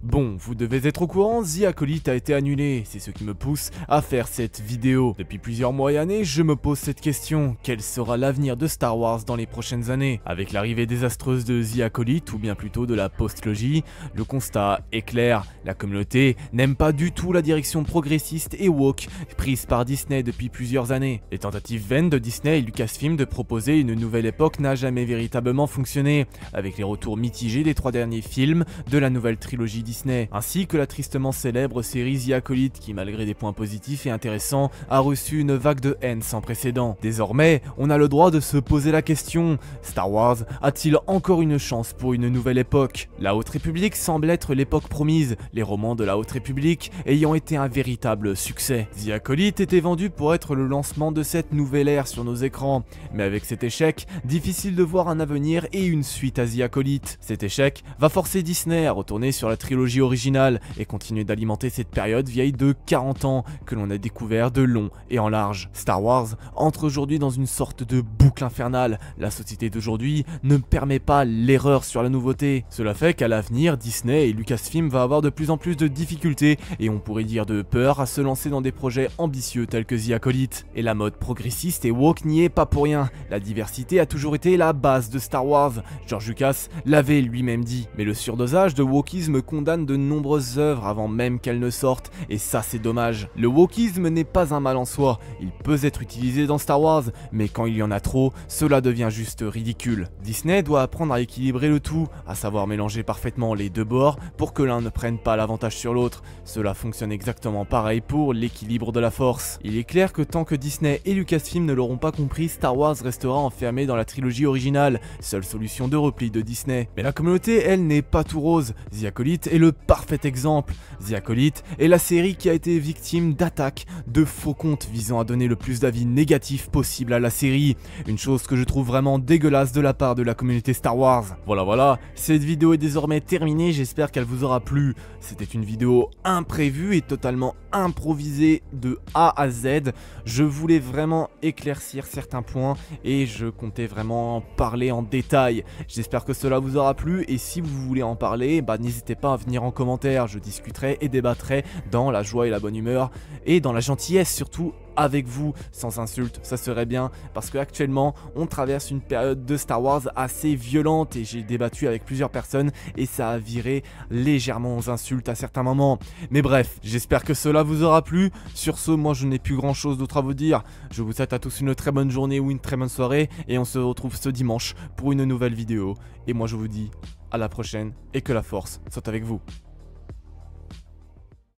Bon, vous devez être au courant, The Acolyte a été annulé, c'est ce qui me pousse à faire cette vidéo. Depuis plusieurs mois et années, je me pose cette question, quel sera l'avenir de Star Wars dans les prochaines années? Avec l'arrivée désastreuse de The Acolyte, ou bien plutôt de la post-logie, le constat est clair, la communauté n'aime pas du tout la direction progressiste et woke prise par Disney depuis plusieurs années. Les tentatives vaines de Disney et Lucasfilm de proposer une nouvelle époque n'a jamais véritablement fonctionné, avec les retours mitigés des 3 derniers films de la nouvelle trilogie Disney, ainsi que la tristement célèbre série The Acolyte qui, malgré des points positifs et intéressants, a reçu une vague de haine sans précédent. Désormais, on a le droit de se poser la question, Star Wars a-t-il encore une chance pour une nouvelle époque? La Haute République semble être l'époque promise, les romans de la Haute République ayant été un véritable succès. The Acolyte était vendu pour être le lancement de cette nouvelle ère sur nos écrans, mais avec cet échec, difficile de voir un avenir et une suite à The Acolyte. Cet échec va forcer Disney à retourner sur la trilogie originale et continuer d'alimenter cette période vieille de 40 ans que l'on a découvert de long et en large. Star Wars entre aujourd'hui dans une sorte de boucle infernale. La société d'aujourd'hui ne permet pas l'erreur sur la nouveauté. Cela fait qu'à l'avenir, Disney et Lucasfilm va avoir de plus en plus de difficultés et on pourrait dire de peur à se lancer dans des projets ambitieux tels que The Acolyte. Et la mode progressiste et woke n'y est pas pour rien. La diversité a toujours été la base de Star Wars. George Lucas l'avait lui-même dit. Mais le surdosage de wokisme condamne de nombreuses œuvres avant même qu'elles ne sortent, et ça c'est dommage. Le wokisme n'est pas un mal en soi, il peut être utilisé dans Star Wars, mais quand il y en a trop, cela devient juste ridicule. Disney doit apprendre à équilibrer le tout, à savoir mélanger parfaitement les deux bords pour que l'un ne prenne pas l'avantage sur l'autre. Cela fonctionne exactement pareil pour l'équilibre de la force. Il est clair que tant que Disney et Lucasfilm ne l'auront pas compris, Star Wars restera enfermé dans la trilogie originale, seule solution de repli de Disney. Mais la communauté, elle, n'est pas tout rose. The Acolyte est le parfait exemple. The Acolyte est la série qui a été victime d'attaques, de faux comptes visant à donner le plus d'avis négatifs possible à la série. Une chose que je trouve vraiment dégueulasse de la part de la communauté Star Wars. Voilà, cette vidéo est désormais terminée, j'espère qu'elle vous aura plu. C'était une vidéo imprévue et totalement improvisée de A à Z. Je voulais vraiment éclaircir certains points et je comptais vraiment en parler en détail. J'espère que cela vous aura plu et si vous voulez en parler, n'hésitez pas à venir en commentaire, je discuterai et débattrai dans la joie et la bonne humeur et dans la gentillesse surtout avec vous, sans insultes, ça serait bien, parce qu'actuellement, on traverse une période de Star Wars assez violente et j'ai débattu avec plusieurs personnes et ça a viré légèrement aux insultes à certains moments. Mais bref, j'espère que cela vous aura plu. Sur ce, moi je n'ai plus grand chose d'autre à vous dire. Je vous souhaite à tous une très bonne journée ou une très bonne soirée et on se retrouve ce dimanche pour une nouvelle vidéo. Et moi je vous dis à la prochaine et que la force soit avec vous.